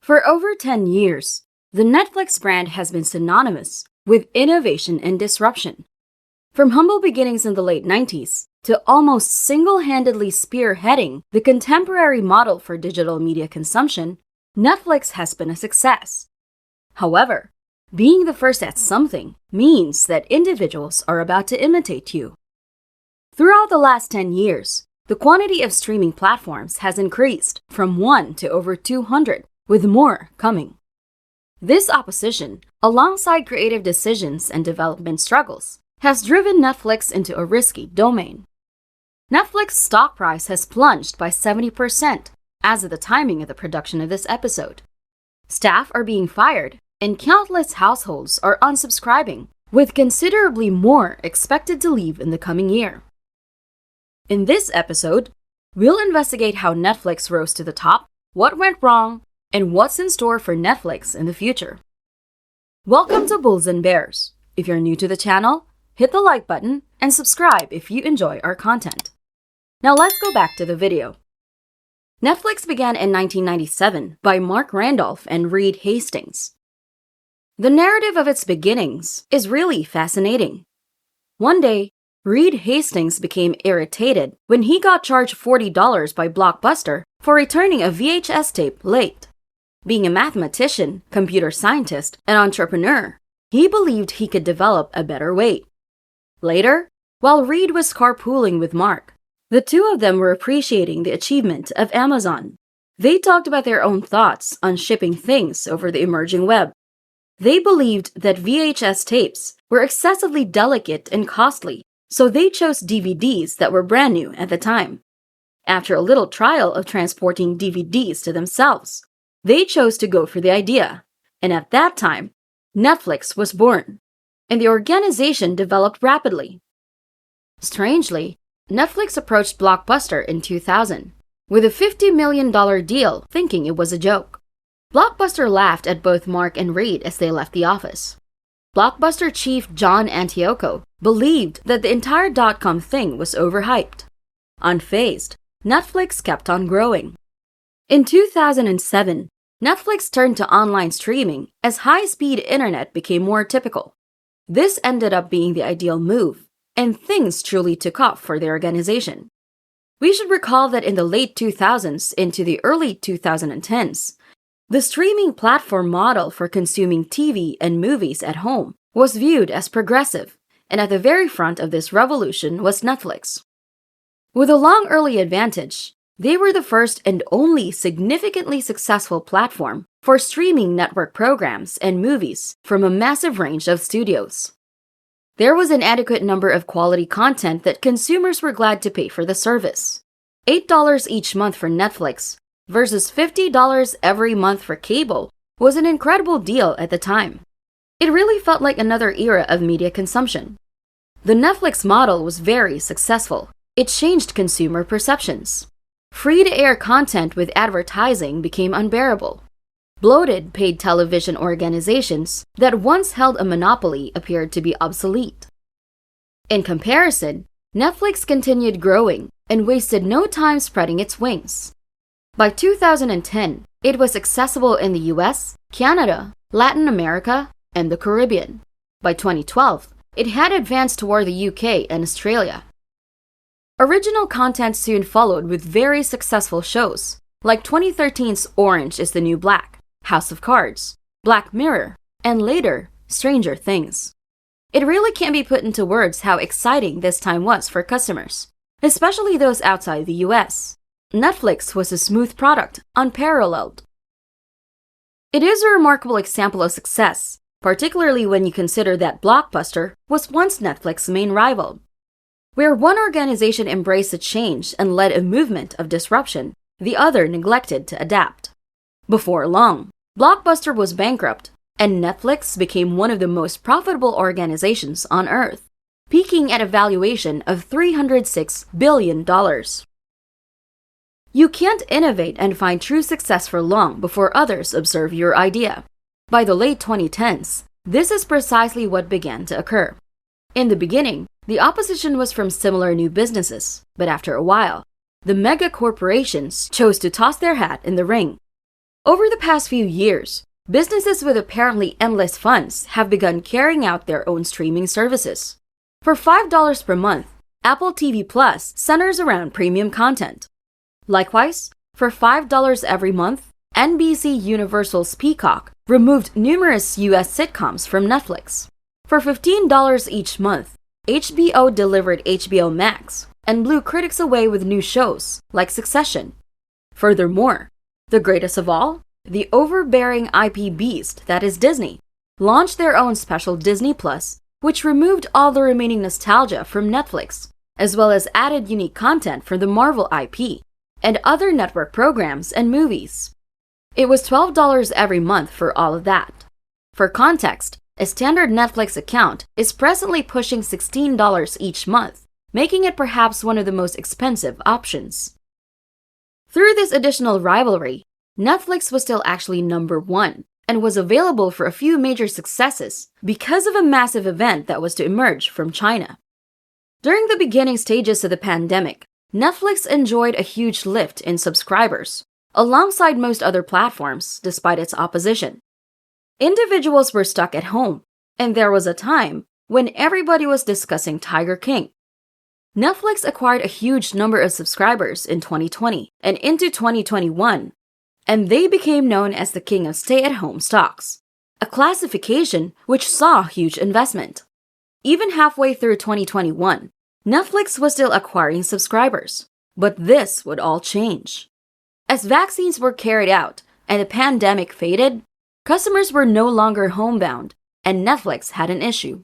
For over 10 years, the Netflix brand has been synonymous with innovation and disruption. From humble beginnings in the late 90s to almost single-handedly spearheading the contemporary model for digital media consumption, Netflix has been a success. However, being the first at something means that individuals are about to imitate you. Throughout the last 10 years, the quantity of streaming platforms has increased from 1 to over 200, with more coming. This opposition, alongside creative decisions and development struggles, has driven Netflix into a risky domain. Netflix stock price has plunged by 70% as of the timing of the production of this episode. Staff are being fired, and countless households are unsubscribing, with considerably more expected to leave in the coming year. In this episode, we'll investigate how Netflix rose to the top, what went wrong, and what's in store for Netflix in the future. Welcome to Bulls and Bears. If you're new to the channel, hit the like button and subscribe if you enjoy our content. Now let's go back to the video. Netflix began in 1997 by Mark Randolph and Reed Hastings. The narrative of its beginnings is really fascinating. One day, Reed Hastings became irritated when he got charged $40 by Blockbuster for returning a VHS tape late. Being a mathematician, computer scientist, and entrepreneur, he believed he could develop a better way. Later, while Reed was carpooling with Mark, the two of them were appreciating the achievement of Amazon. They talked about their own thoughts on shipping things over the emerging web. They believed that VHS tapes were excessively delicate and costly, so they chose DVDs that were brand new at the time. After a little trial of transporting DVDs to themselves, they chose to go for the idea, and at that time, Netflix was born, and the organization developed rapidly. Strangely, Netflix approached Blockbuster in 2000 with a $50 million deal, thinking it was a joke. Blockbuster laughed at both Mark and Reed as they left the office. Blockbuster chief John Antioco believed that the entire dot-com thing was overhyped. Unfazed, Netflix kept on growing. In 2007, Netflix turned to online streaming as high-speed internet became more typical. This ended up being the ideal move, and things truly took off for the organization. We should recall that in the late 2000s into the early 2010s, the streaming platform model for consuming TV and movies at home was viewed as progressive, and at the very front of this revolution was Netflix. With a long early advantage, they were the first and only significantly successful platform for streaming network programs and movies from a massive range of studios. There was an adequate number of quality content that consumers were glad to pay for the service. $8 each month for Netflix versus $50 every month for cable was an incredible deal at the time. It really felt like another era of media consumption. The Netflix model was very successful. It changed consumer perceptions. Free-to-air content with advertising became unbearable. Bloated paid television organizations that once held a monopoly appeared to be obsolete. In comparison, Netflix continued growing and wasted no time spreading its wings. By 2010, it was accessible in the US, Canada, Latin America, and the Caribbean. By 2012, it had advanced toward the UK and Australia. Original content soon followed with very successful shows, like 2013's Orange is the New Black, House of Cards, Black Mirror, and later, Stranger Things. It really can't be put into words how exciting this time was for customers, especially those outside the US. Netflix was a smooth product, unparalleled. It is a remarkable example of success, particularly when you consider that Blockbuster was once Netflix's main rival. Where one organization embraced a change and led a movement of disruption, the other neglected to adapt. Before long, Blockbuster was bankrupt, and Netflix became one of the most profitable organizations on Earth, peaking at a valuation of $306 billion. You can't innovate and find true success for long before others observe your idea. By the late 2010s, this is precisely what began to occur. In the beginning, the opposition was from similar new businesses, but after a while, the mega corporations chose to toss their hat in the ring. Over the past few years, businesses with apparently endless funds have begun carrying out their own streaming services. For $5 per month, Apple TV Plus centers around premium content. Likewise, for $5 every month, NBC Universal's Peacock removed numerous US sitcoms from Netflix. For $15 each month, HBO delivered HBO Max and blew critics away with new shows like Succession. Furthermore, the greatest of all, the overbearing IP beast that is Disney, launched their own special Disney Plus, which removed all the remaining nostalgia from Netflix, as well as added unique content from the Marvel IP and other network programs and movies. It was $12 every month for all of that. For context, a standard Netflix account is presently pushing $16 each month, making it perhaps one of the most expensive options. Through this additional rivalry, Netflix was still actually number one and was available for a few major successes because of a massive event that was to emerge from China. During the beginning stages of the pandemic, Netflix enjoyed a huge lift in subscribers, alongside most other platforms despite its opposition. Individuals were stuck at home, and there was a time when everybody was discussing Tiger King. Netflix acquired a huge number of subscribers in 2020 and into 2021, and they became known as the king of stay-at-home stocks, a classification which saw huge investment. Even halfway through 2021, Netflix was still acquiring subscribers, but this would all change. As vaccines were carried out and the pandemic faded, customers were no longer homebound, and Netflix had an issue.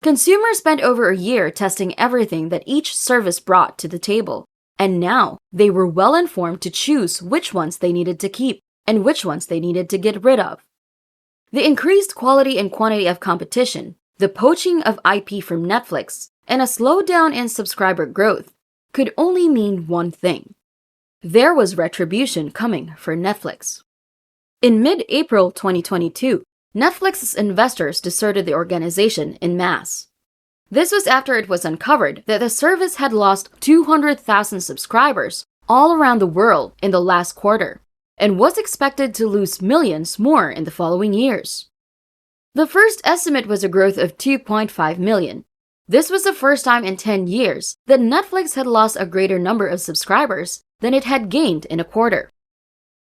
Consumers spent over a year testing everything that each service brought to the table, and now they were well informed to choose which ones they needed to keep and which ones they needed to get rid of. The increased quality and quantity of competition, the poaching of IP from Netflix, and a slowdown in subscriber growth could only mean one thing. There was retribution coming for Netflix. In mid-April 2022, Netflix's investors deserted the organization en masse. This was after it was uncovered that the service had lost 200,000 subscribers all around the world in the last quarter, and was expected to lose millions more in the following years. The first estimate was a growth of 2.5 million. This was the first time in 10 years that Netflix had lost a greater number of subscribers than it had gained in a quarter.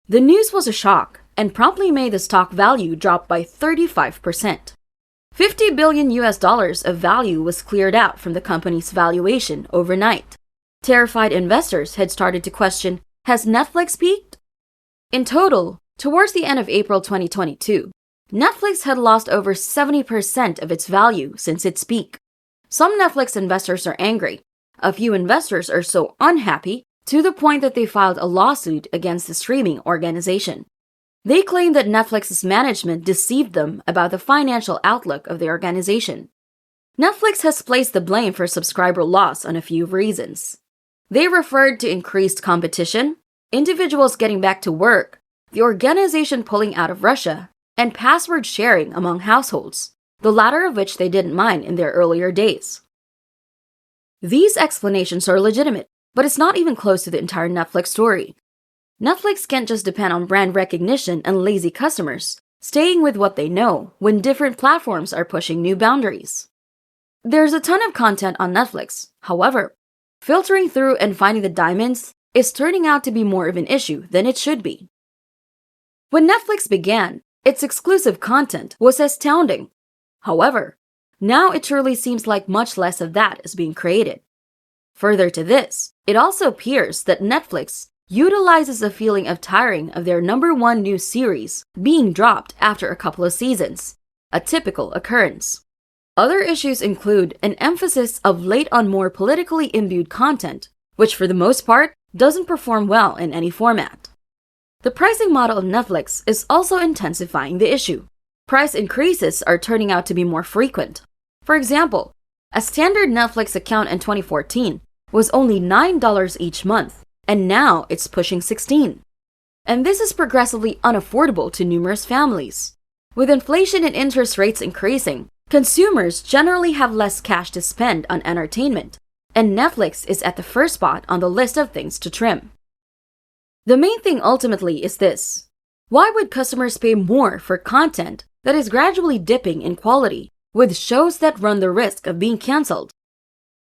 The news was a shock and promptly made the stock value drop by 35%. $50 billion of value was cleared out from the company's valuation overnight. Terrified investors had started to question, has Netflix peaked? In total, towards the end of April 2022, Netflix had lost over 70% of its value since its peak. Some Netflix investors are angry. A few investors are so unhappy to the point that they filed a lawsuit against the streaming organization. They claim that Netflix's management deceived them about the financial outlook of the organization. Netflix has placed the blame for subscriber loss on a few reasons. They referred to increased competition, individuals getting back to work, the organization pulling out of Russia, and password sharing among households, the latter of which they didn't mind in their earlier days. These explanations are legitimate, but it's not even close to the entire Netflix story. Netflix can't just depend on brand recognition and lazy customers, staying with what they know when different platforms are pushing new boundaries. There's a ton of content on Netflix. However, filtering through and finding the diamonds is turning out to be more of an issue than it should be. When Netflix began, its exclusive content was astounding. However, now it truly seems like much less of that is being created. Further to this, it also appears that Netflix utilizes a feeling of tiring of their number one new series being dropped after a couple of seasons, a typical occurrence. Other issues include an emphasis of late on more politically imbued content, which for the most part doesn't perform well in any format. The pricing model of Netflix is also intensifying the issue. Price increases are turning out to be more frequent. For example, a standard Netflix account in 2014 was only $9 each month, and now it's pushing $16. And this is progressively unaffordable to numerous families. With inflation and interest rates increasing, consumers generally have less cash to spend on entertainment, and Netflix is at the first spot on the list of things to trim. The main thing ultimately is this: Why would customers pay more for content that is gradually dipping in quality, with shows that run the risk of being cancelled?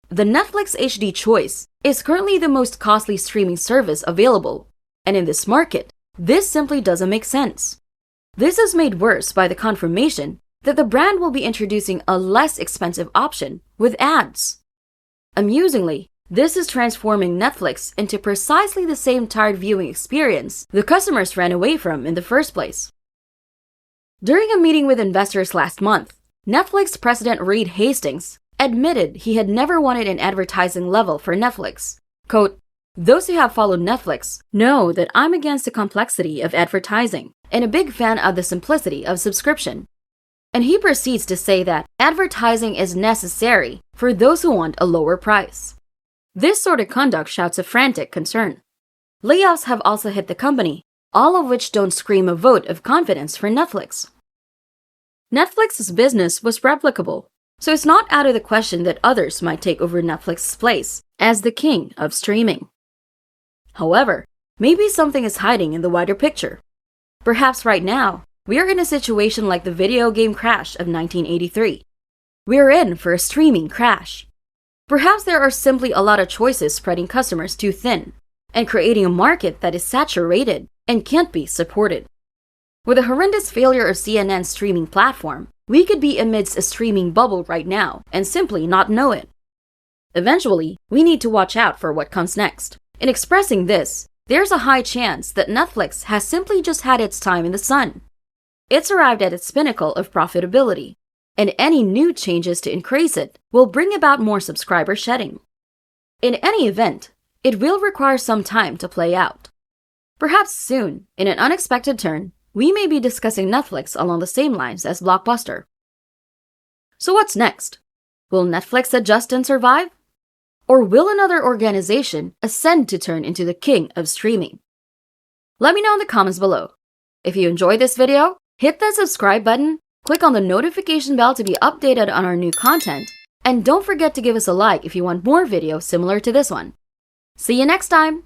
The Netflix HD choice is currently the most costly streaming service available, and in this market, this simply doesn't make sense. This is made worse by the confirmation that the brand will be introducing a less expensive option with ads. Amusingly, this is transforming Netflix into precisely the same tired viewing experience the customers ran away from in the first place. During a meeting with investors last month, Netflix President Reed Hastings admitted he had never wanted an advertising level for Netflix. Quote, "Those who have followed Netflix know that I'm against the complexity of advertising and a big fan of the simplicity of subscription." And he proceeds to say that advertising is necessary for those who want a lower price. This sort of conduct shouts a frantic concern. Layoffs have also hit the company, all of which don't scream a vote of confidence for Netflix. Netflix's business was replicable, so it's not out of the question that others might take over Netflix's place as the king of streaming. However, maybe something is hiding in the wider picture. Perhaps right now, we are in a situation like the video game crash of 1983. We are in for a streaming crash. Perhaps there are simply a lot of choices spreading customers too thin and creating a market that is saturated and can't be supported. With the horrendous failure of CNN's streaming platform, we could be amidst a streaming bubble right now and simply not know it. Eventually, we need to watch out for what comes next. In expressing this, there's a high chance that Netflix has simply just had its time in the sun. It's arrived at its pinnacle of profitability, and any new changes to increase it will bring about more subscriber shedding. In any event, it will require some time to play out. Perhaps soon, in an unexpected turn, we may be discussing Netflix along the same lines as Blockbuster. So what's next? Will Netflix adjust and survive? Or will another organization ascend to turn into the king of streaming? Let me know in the comments below. If you enjoyed this video, hit that subscribe button, click on the notification bell to be updated on our new content, and don't forget to give us a like if you want more videos similar to this one. See you next time!